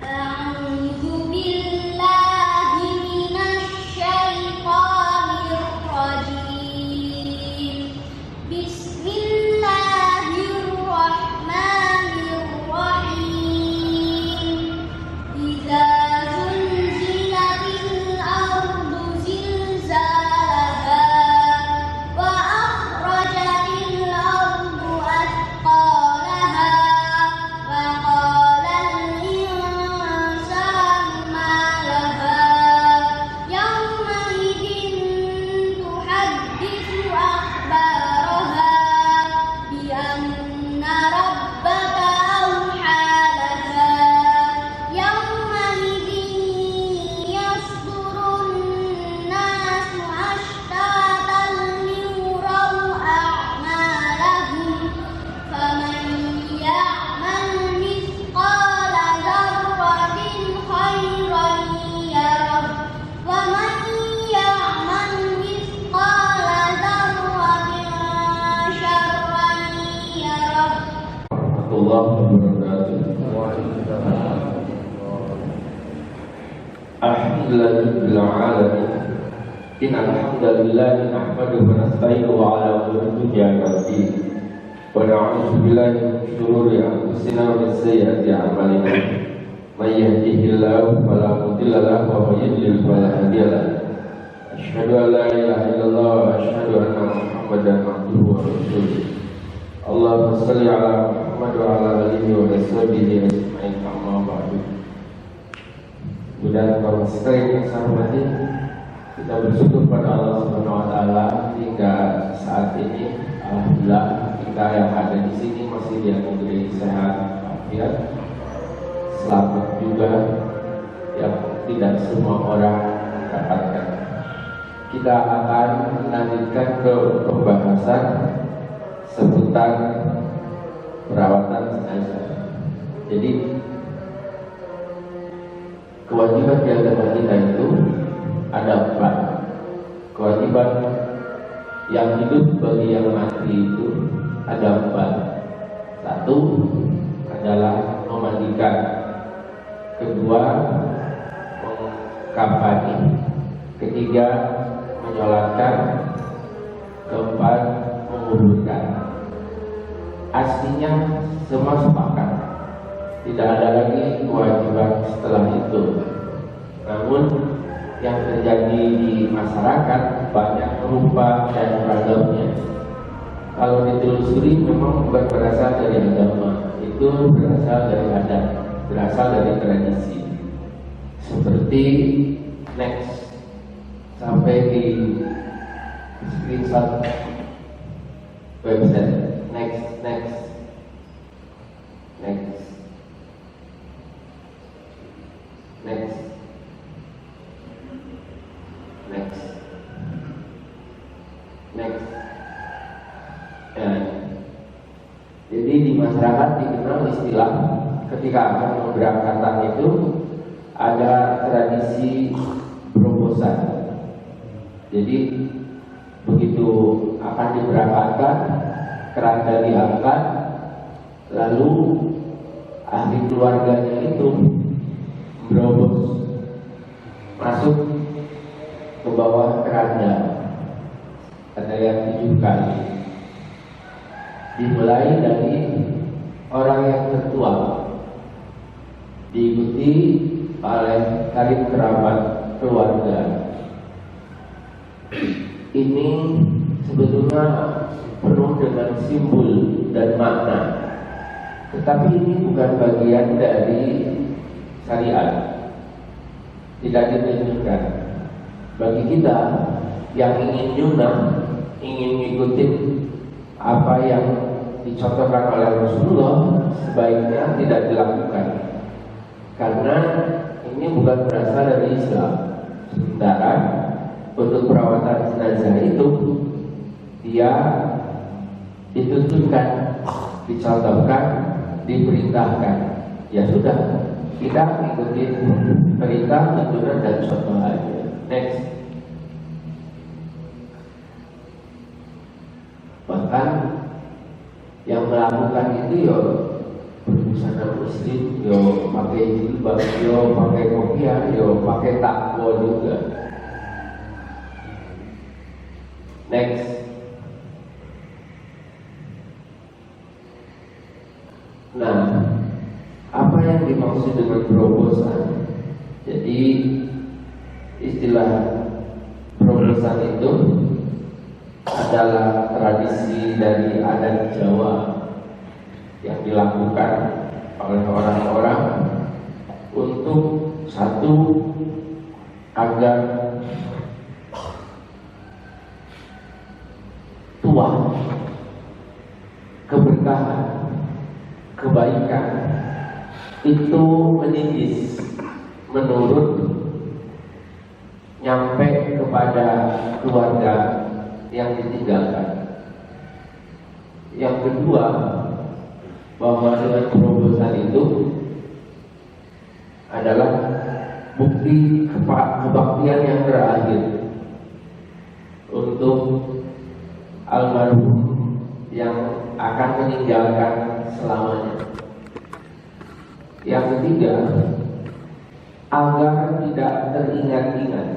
أعوذ بالله من الشيطان الرجيم بسم الله الرحمن الرحيم إذا زلزلت الأرض زلزالها وأخرجت الأرض أثقالها وقال الإنسان ما لها يومئذ تحدث أخبارها بأن ربك أوحى لها يومئذ يصدر الناس أشتاتا ليروا أعمالهم فمن يعمل مثقال ذرة خيرا يره ومن يعمل مثقال ذرة شرا يره. الله وبركاته. Alhamdulillahirobbilalamin. Innal hamdalillah nahmaduhu wa nasta'inuhu ala umuri dunya waddin. Wa na'udzu billahi min shururi anfusina wa min sayyiati a'malina. May yahdihillahu fala mudilla lahu wa may yudlil fala hadiya lahu. Asyhadu an la ilaha illallah wa asyhadu anna Muhammadan abduhu wa rasuluh. Allahumma shalli ala Muhammad wa ala alihi wa sahbihi ajma'in. Amma ba'du. Mudah kaum sekalian yang saya hormati, kita bersyukur pada Allah Subhanahu wa taala hingga saat ini alhamdulillah kita yang ada di sini masih dianugerahi sehat walafiat. Selamat juga yang tidak semua orang mendapatkan. Kita akan melanjutkan ke pembahasan seputar perawatan jenazah. Jadi kewajiban di agama kita itu ada 4. Kewajiban yang hidup bagi yang mati itu ada 4. 1 adalah memandikan. 2 mengkafani. 3 menyolatkan. 4 menguburkan. Aslinya semua sepakat, tidak ada lagi kewajiban setelah itu. Namun yang terjadi di masyarakat banyak rupa dan ragamnya. Kalau ditelusuri memang bukan berasal dari agama, itu berasal dari adat, berasal dari tradisi. Seperti next sampai di screenshot website. Next. Jadi di masyarakat dikenal istilah ketika akan memberangkatkan itu ada tradisi berobosan. Jadi begitu akan diberangkatkan, keranda diangkat, lalu ahli keluarganya itu berobos masuk ke bawah keranda. Ada yang 7 kali. Dimulai dari orang yang tertua, diikuti oleh karib kerabat keluarga. Ini sebetulnya penuh dengan simbol dan makna, tetapi ini bukan bagian dari syariat, tidak ditunjukkan. Bagi kita yang ingin nyunah, ingin ngikutin apa yang dicontohkan oleh Rasulullah, sebaiknya tidak dilakukan, karena ini bukan berasal dari Islam. Sementara untuk perawatan jenazah itu dia dituntunkan, dicontohkan, diperintahkan. Ya sudah, kita ikutin perintah, tuntunan dan contoh aja. Next. Bahkan yang melakukan itu ya berbusana anak muslim yo pakai jilbab, yo pakai kopiah, yo pakai takwa juga. Next. Nah, apa yang dimaksud dengan terobosan? Jadi istilah terobosan itu adalah tradisi dari adat Jawa yang dilakukan oleh orang-orang untuk satu, agar tuah, keberkahan, kebaikan itu menindis, menurut, nyampe kepada keluarga yang ditinggalkan. Yang kedua, bahwa dengan terobosan itu adalah bukti kebaktian yang terakhir untuk almarhum yang akan meninggalkan selamanya. Yang ketiga, agar tidak teringat-ingat,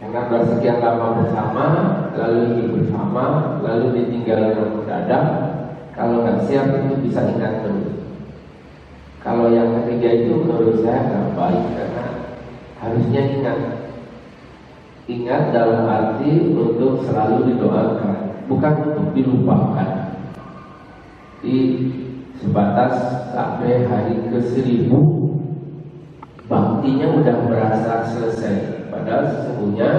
karena bersekian lama bersama, lalu hidup bersama, lalu ditinggalkan mendadak. Kalau nggak siap itu bisa ingat terus. Kalau yang ketiga itu menurut saya nggak baik, karena harusnya ingat dalam arti untuk selalu didoakan, bukan untuk dilupakan. Di sebatas sampai hari ke-1000 baktinya udah merasa selesai. Padahal sesungguhnya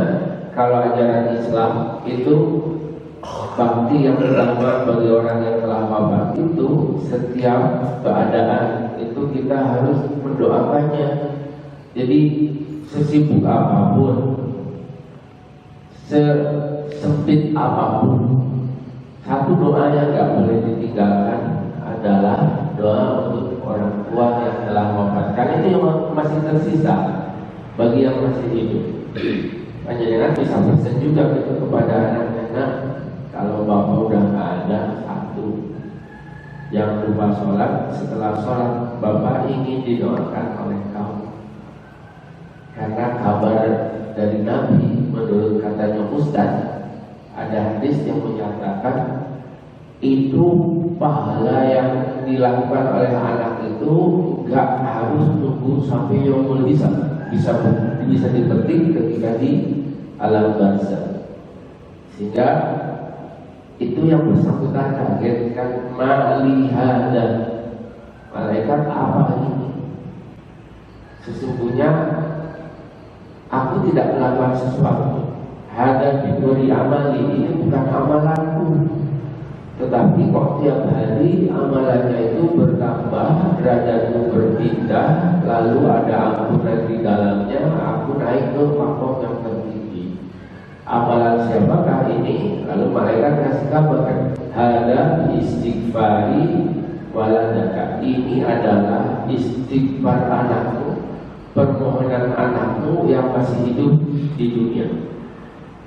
kalau ajaran Islam itu bakti yang pertama bagi orang yang telah wafat itu setiap keadaan itu kita harus mendoakannya. Jadi sesibuk apapun, sesempit apapun, satu doa yang nggak boleh ditinggalkan adalah doa untuk orang tua yang telah wafat. Karena itu yang masih tersisa bagi yang masih hidup. Panjenengan bisa pesan juga gitu kepada anak-anak, kalau bapak udah nggak ada, satu, jangan lupa sholat. Setelah sholat, bapak ingin didoakan oleh kamu. Karena kabar dari Nabi, menurut katanya Ustaz, ada hadis yang menyatakan itu pahala yang dilakukan oleh anak itu nggak harus tunggu sampai yaumul hisab, bisa dipetik ketika di alam barzakh. Sehingga itu yang bersangkutan kaget, kan, malihada, malaikat apa ini? Sesungguhnya aku tidak melakukan sesuatu. Hada biduri amali, ini bukan amalanku, tetapi kok tiap hari amalannya itu bertambah, derajatku berpindah, lalu ada ampunan di dalamnya, aku naik ke makom yang tertinggi. Amalan siapakah ini? Lalu malaikat kasih kabar, hada istighfari waladaka, ini adalah istighfar anakmu, permohonan anakmu yang masih hidup di dunia.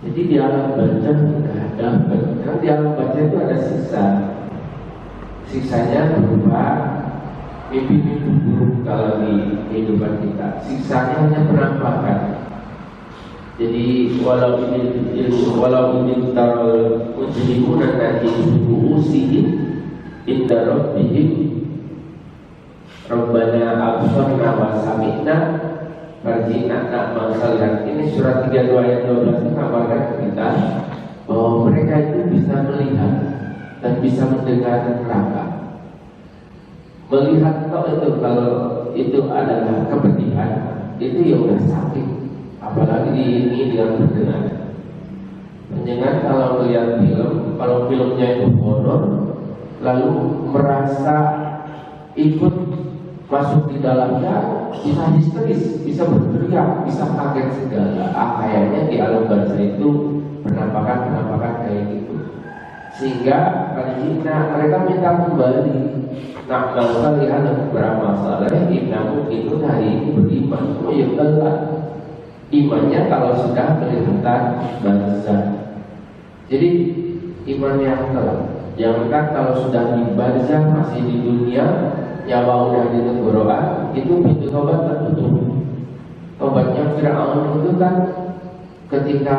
Jadi di alam barzakh tidak ada, karena di alam barzakh itu ada siksa. Siksanya berupa mimpi-mimpi buruk kalau di kehidupan kita. Siksanya hanya penampakan. Jadi walau ini taral mujrimuna nanti buusihim inda rabbihim Rabbana absarna wa sami'na farji'na na'mal salihan. Ini surat 32 ayat 12 mengabarkan kita bahwa mereka itu bisa melihat dan bisa mendengar neraka. Melihat kalau itu adalah kepedihan, itu ya udah sakit. Apalagi ini dengan mendengar. Mendengar kalau melihat film, kalau filmnya itu horor, lalu merasa ikut masuk di dalamnya, bisa histeris, bisa berteriak, bisa kaget segala. Kayaknya di alam barzakh itu penampakan kayak gitu. Sehingga pada mereka minta kembali. Nah, kalau lihat beberapa masalah, namun itu hari ini beriman. Oh ya telat. Imannya kalau sudah kelihatan barzakh. Jadi iman yang telat. Jangankan kalau sudah di barzakh masih di dunia, nyawa udah di tenggorokan, itu pintu tobat tertutup. Tobatnya Fir'aun itu kan ketika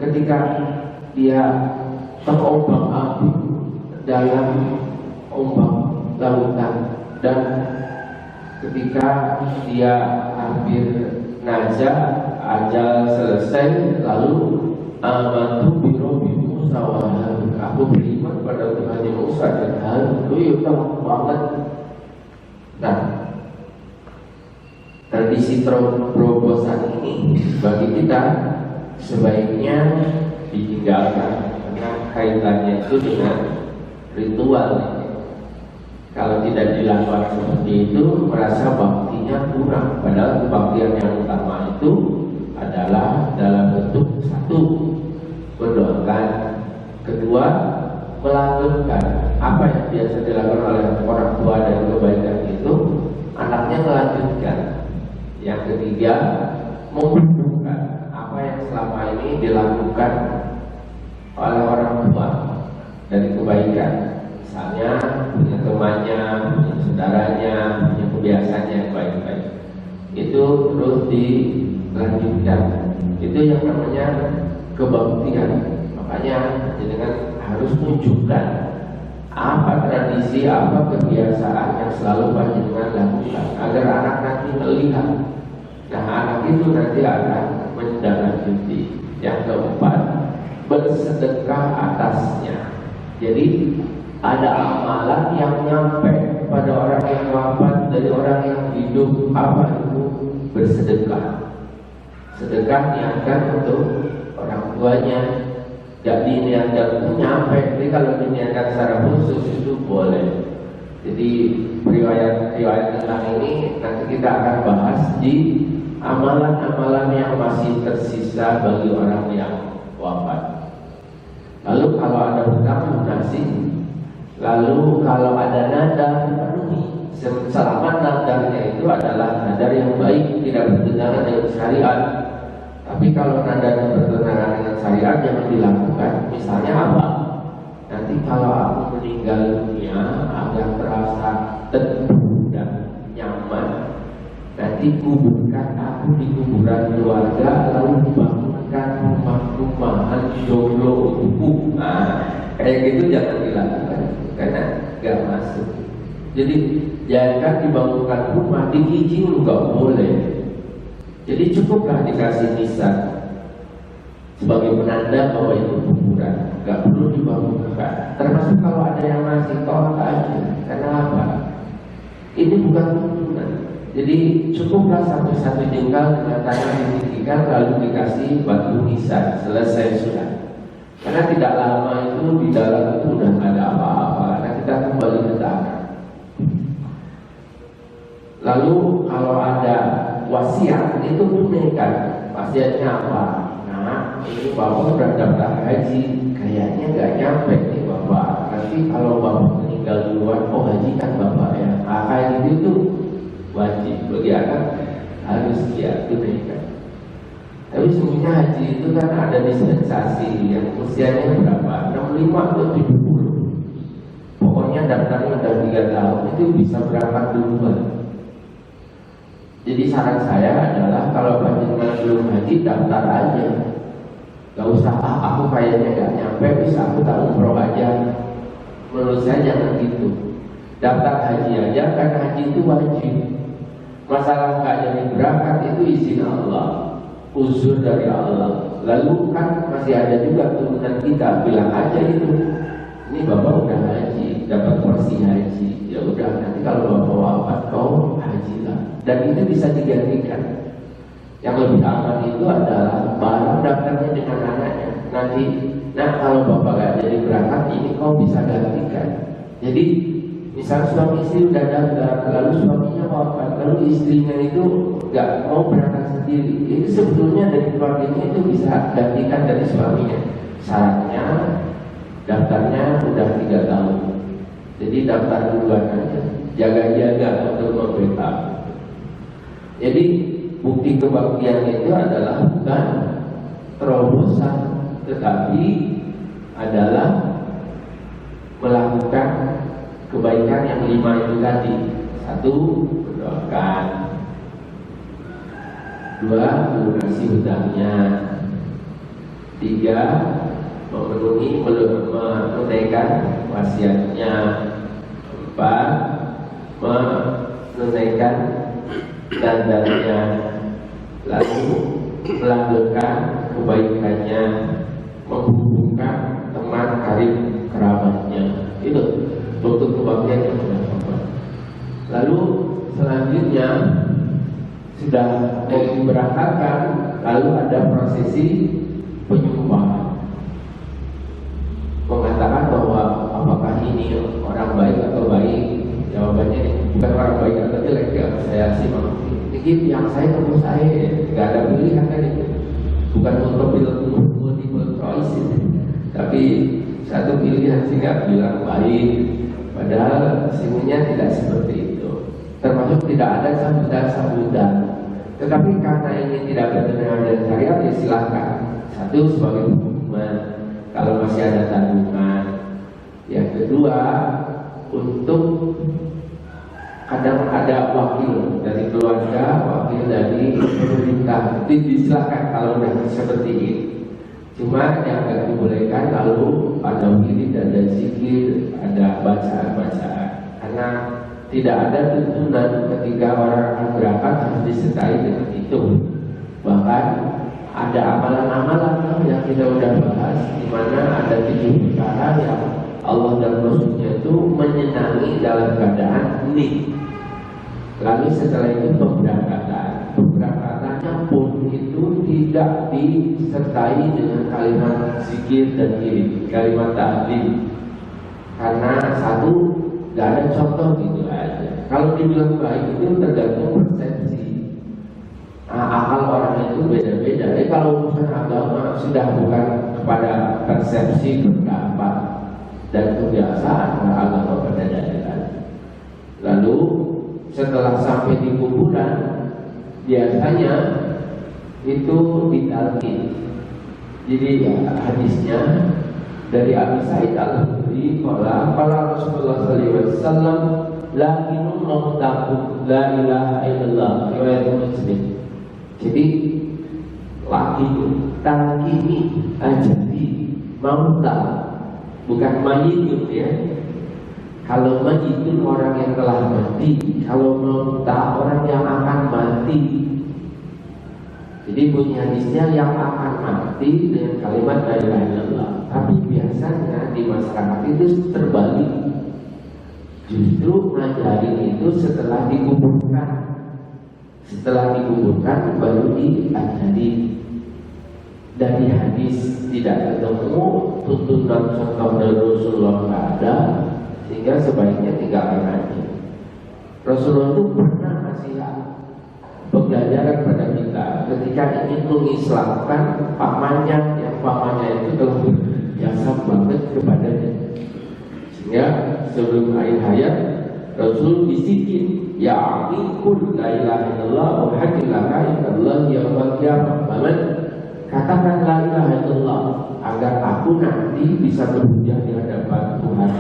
ketika dia terombang-ambing dalam ombak lautan, dan ketika dia hampir najah, ajal selesai, lalu amantu bi rabbi Musa wa Harun, aku beriman pada Tuhan Musa dan Harun. Itu banget. Nah, tradisi terobosan ini bagi kita sebaiknya ditinggalkan, karena kaitannya itu dengan ritual. Kalau tidak dilakukan seperti itu, merasa baktinya kurang. Padahal kebaktian yang utama itu adalah dalam bentuk satu, mendoakan, kedua, melanjutkan apa yang biasa dilakukan oleh orang tua dan kebaikan itu, anaknya melanjutkan. Yang ketiga, menghubungkan apa yang selama ini dilakukan oleh orang tua dari kebaikan. Misalnya punya temannya, punya saudaranya, punya kebiasaan yang baik-baik, itu terus dilanjutkan. Itu yang namanya kebaktian. Makanya dengan harus tunjukkan apa tradisi, apa kebiasaan yang selalu panjenengan lakukan, agar anak nanti melihat. Nah, anak itu nanti akan menindaklanjuti. Yang keempat, bersedekah atasnya. Jadi ada amalan yang nyampe pada orang yang wafat dari orang yang hidup. Apa itu? Bersedekah. Sedekah niatkan untuk orang tuanya, gak diniatkan itu nyampe. Jadi kalau diniatkan secara khusus itu boleh. Jadi riwayat tentang ini nanti kita akan bahas di amalan-amalan yang masih tersisa bagi orang yang wafat. Lalu kalau ada hutang lunasi. Lalu kalau ada nadar, penuhi. Selama nadarnya itu adalah nadar yang baik, tidak bertentangan dengan syariat. Tapi kalau nadar bertentangan dengan syariat, jangan dilakukan. Misalnya apa? Nanti kalau aku meninggal dunia agar terasa teduh dan nyaman, nanti kuburkan aku di kuburan keluarga, lalu dibangunkan rumah-rumahan joglo untukku. Nah, kayak gitu jangan dilakukan, karena gak masuk. Jadi jangan dibangunkan rumah, dicicil nggak boleh. Jadi cukuplah dikasih nisan sebagai penanda bahwa itu kuburan, nggak perlu dibangunkan. Termasuk kalau ada yang masih tolak aja. Karena apa? Ini bukan kuburan. Jadi cukuplah satu jengkal dengan tanah ditinggikan, lalu dikasih batu nisan, selesai sudah. Karena tidak lama itu di dalam itu udah nggak ada apa-apa. Karena kita kembali ke tanah. Lalu kalau ada wasiat itu tunaikan. Wasiatnya apa? Nah, ini bapak sudah daftar haji, kayaknya nggak nyampe nih bapak. Nanti kalau bapak meninggal duluan, oh haji kan bapak ya. Kayak gitu itu wajib bagi anak, harus dia tunaikan. Tapi sebenarnya haji itu kan ada dispensasi yang usianya berapa? 65 atau 70. Pokoknya daftarnya udah 3 tahun itu bisa berangkat duluan. Jadi saran saya adalah kalau panjenengan belum haji, daftar aja. Gak usah, aku kayaknya gak nyampe, bisa aku tak umroh aja. Menurut saya jangan gitu. Daftar haji aja, karena haji itu wajib. Masalah gak jadi berangkat itu izin Allah, uzur dari Allah. Lalu kan masih ada juga turunan kita, bilang aja itu, ini bapak udah haji, dapat porsi haji. Ya udah, nanti kalau bapak wafat kau hajilah. Dan itu bisa digantikan. Yang lebih aman itu adalah baru daftarnya dengan anaknya. Nanti, nah kalau bapak gak jadi berangkat, ini kau bisa gantikan. Jadi misal suami istri udah daftar, lalu suaminya wafat, lalu istrinya itu gak mau berangkat sendiri, itu sebetulnya dari keluarganya itu bisa gantikan dari suaminya. Syaratnya daftarnya udah 3 tahun. Jadi daftar duluan aja, jaga-jaga untuk membackup. Jadi bukti kebaktian itu adalah bukan terobosan, tetapi adalah melakukan kebaikan yang 5 itu tadi. 1, mendoakan. 2, melunasi hutangnya. 3, memenuhi menunaikan wasiatnya. 4, menunaikan dandannya. Lalu melanggengkan kebaikannya, menghubungkan teman karib kerabatnya. Itu bentuk kebaktian yang sudah. Lalu selanjutnya sudah mau diberangkatkan, lalu ada prosesi penyumpahan, mengatakan bahwa apakah ini orang baik atau baik. Jawabannya bukan orang baik atau jelek ya, saya simak. Ini yang saya ketemu saya, nggak ada pilihan kan itu. Bukan multiple choice, tapi satu pilihan sehingga bilang baik. Padahal sesungguhnya tidak seperti itu. Termasuk tidak ada sambutan-sambutan. Tetapi karena ini tidak bertentangan dengan syariat, ya silahkan. 1 sebagai hukuman kalau masih ada tanggungan. Yang kedua, untuk kadang ada wakil dari keluarga, wakil dari pemerintah, itu disilahkan kalau sudah seperti ini. Cuma yang tidak dibolehkan lalu ada wirid, ada zikir, ada bacaan-bacaan. Karena tidak ada tuntunan ketika orang akan berangkat harus disertai dengan itu. Bahkan ada amalan-amalan yang kita sudah bahas, di mana ada 7 perkara yang Allah dan Rasulnya itu menyenangi dalam keadaan nih. Lalu setelah itu pemberangkatannya pun itu tidak disertai dengan kalimat zikir dan diri, kalimat ta'lim. Karena 1, gak ada contoh gitu aja. Kalau dibilang baik itu tergantung persepsi. Akal orang itu beda-beda. Jadi kalau urusan agama sudah bukan kepada persepsi, pendapat dan kebiasaan orang agama pada dasarnya. Lalu setelah sampai di kuburan, biasanya itu ditalqin. Jadi hadisnya dari Abi Sa'id Al-Khudri, qala Rasulullah sallallahu alaihi wasallam, lakinun mautakum la ilaha illallah, riwayat Muslim. Jadi lakinun talqini ajadi mauta, bukan mayitun ya. Kalau mayitun orang yang telah mati, kalau mauta orang yang akan mati. Jadi bunyi hadisnya yang akan mati dengan kalimat la ilaha illallah. Tapi biasanya di masyarakat itu terbalik. Justru ngajarin itu setelah dikuburkan. Setelah dikuburkan baru diajari. Dari hadis tidak ketemu tuntunan contoh dari Rasulullah tidak ada, sehingga sebaiknya tinggalkan aja. Rasulullah itu pernah kasih pembelajaran pada kita ketika ingin mengislamkan pamannya, yang pamannya itu telah berjasa banget kepadanya. Sehingga sebelum akhir hayat Rasul bisikin, ya ami kul la ilaha illallah wa hadillaha illallah yawmal qiyamah. Katakan la ilaha illallah agar aku nanti bisa berhujjah di hadapan Tuhan.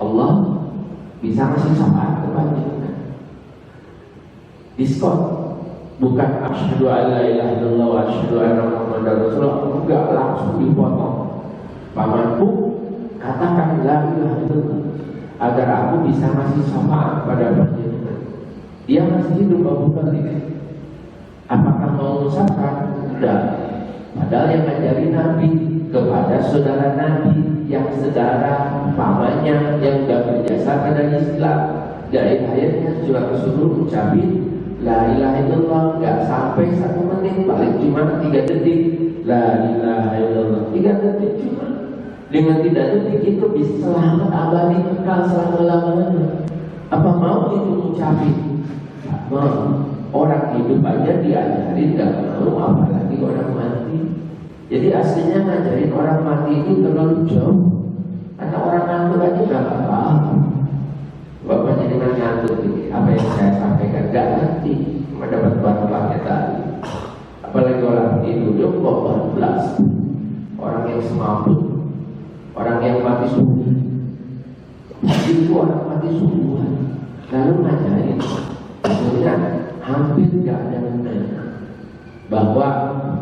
Allah bisa kasih syafaat kepada diskon, bukan asyhadu an la ilaha illallah wa asyhadu anna muhammadar rasulullah, enggak, langsung dipotong. Pamanku, katakan la ilaha illallah agar aku bisa kasih syafaat pada panjenengan. Dia masih hidup Abu Talib. Apakah mau mengucapkan? Tidak. Padahal yang ngajari Nabi kepada saudara Nabi yang saudara pamannya yang sudah berjasa pada Islam. Dari ayatnya sudah disuruh ucapin la ilaha illallah, nggak sampai 1 menit, paling cuma 3 detik. La ilaha illallah 3 detik cuma. Dengan 3 detik itu bisa selamat abadi kekal selama-lamanya. Apa mau itu ucapin? Mau. Orang hidup aja diajarin nggak mau, apalagi orang mati. Jadi aslinya ngajarin orang mati itu terlalu jauh. Karena orang ngantuk aja nggak apa-apa. Bapak jadi ngantuk ini, apa yang saya sampaikan nggak ngerti, cuma dapat bahan-bahannya tadi. Apalagi orang tidur kok 14, orang yang semaput, orang yang mati subuh. Itu orang mati sungguhan lalu ngajarin, sebenarnya hampir tidak ada gunanya bahwa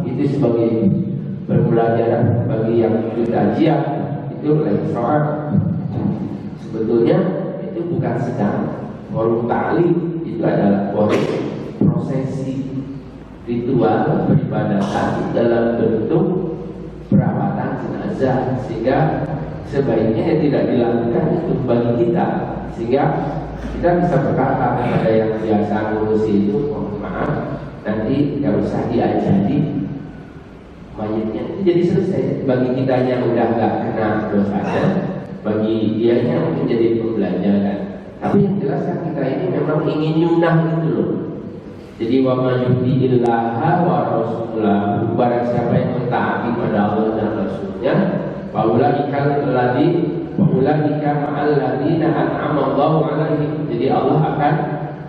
itu sebagai pembelajaran bagi yang ikut kajian itu lain soal. Sebetulnya itu bukan sedang forum ta'lim, itu adalah forum prosesi ritual peribadatan dalam bentuk perawatan jenazah, sehingga sebaiknya tidak dilakukan itu bagi kita, sehingga kita bisa berkata kepada yang biasa ngurusi itu, mohon maaf, nanti nggak usah diajari mayatnya, itu jadi selesai. Bagi kita yang udah nggak kena dosanya, bagi dianya mungkin jadi pembelajaran. Tapi yang jelas kan kita ini memang ingin nyunah gitu loh. Jadi wa may yuti'illaha wa rasulahu, barang siapa yang mentaati pada Allah dan Rasulnya, faulaika ma'al ladzina an'ama Allahu 'alaihim. Jadi Allah akan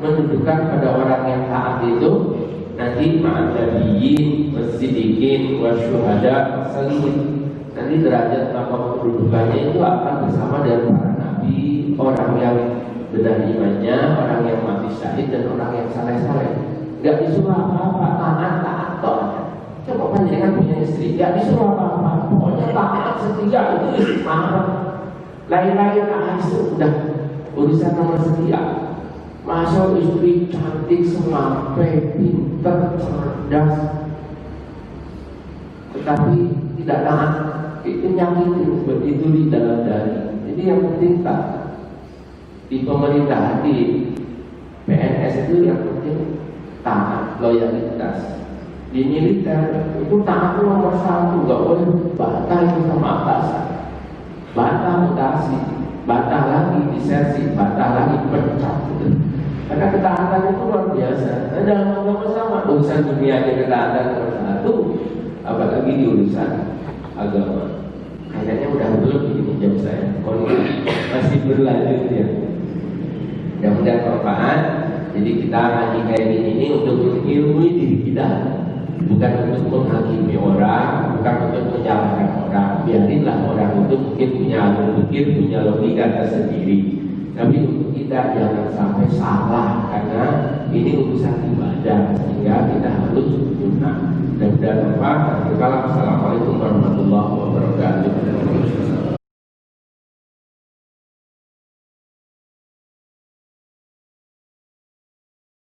mendudukan pada orang yang taat itu nanti ma'al nabiyyin was-siddiqin wasyuhada was-salihin. Nanti derajat maqam kedudukannya itu akan bersama dengan para nabi, orang yang benar imannya, orang yang mati syahid, dan orang yang saleh-saleh. Gak disuruh apa-apa, taat toh. Coba panjenengan punya istri, gak disuruh apa-apa, pokoknya taat setia, itu istiqamah. Lain-lain itu udah urusan nomor sekian. Masa istri cantik, semampai, pinter, cerdas, tetapi tidak taat, itu nyakitin begitu di dalam diri. Jadi yang penting tak di pemerintah, di PNS itu yang penting taat, loyalitas. Di militer itu taat nomor satu, gak boleh bantah itu sama atasan, bantah mutasi, bantah lagi disersi, bantah lagi pecat gitu. Karena ketaatan itu luar biasa. Nah, dalam agama sama, urusan dunia aja ketaatan nomor satu, apalagi di urusan agama. Kayaknya udah belum ini jam saya, kalau masih berlanjut ya. Mudah-mudahan bermanfaat. Jadi kita ngaji kayak ini untuk mengilmui diri kita, bukan untuk menghakimi orang, bukan untuk menyalahkan orang. Biarinlah orang itu mungkin punya alur pikir, punya logika tersendiri. Tapi untuk kita jangan sampai salah, karena ini urusan ibadah, sehingga kita harus guna. Dan bermanfaat. Assalamualaikum warahmatullahi wabarakatuh.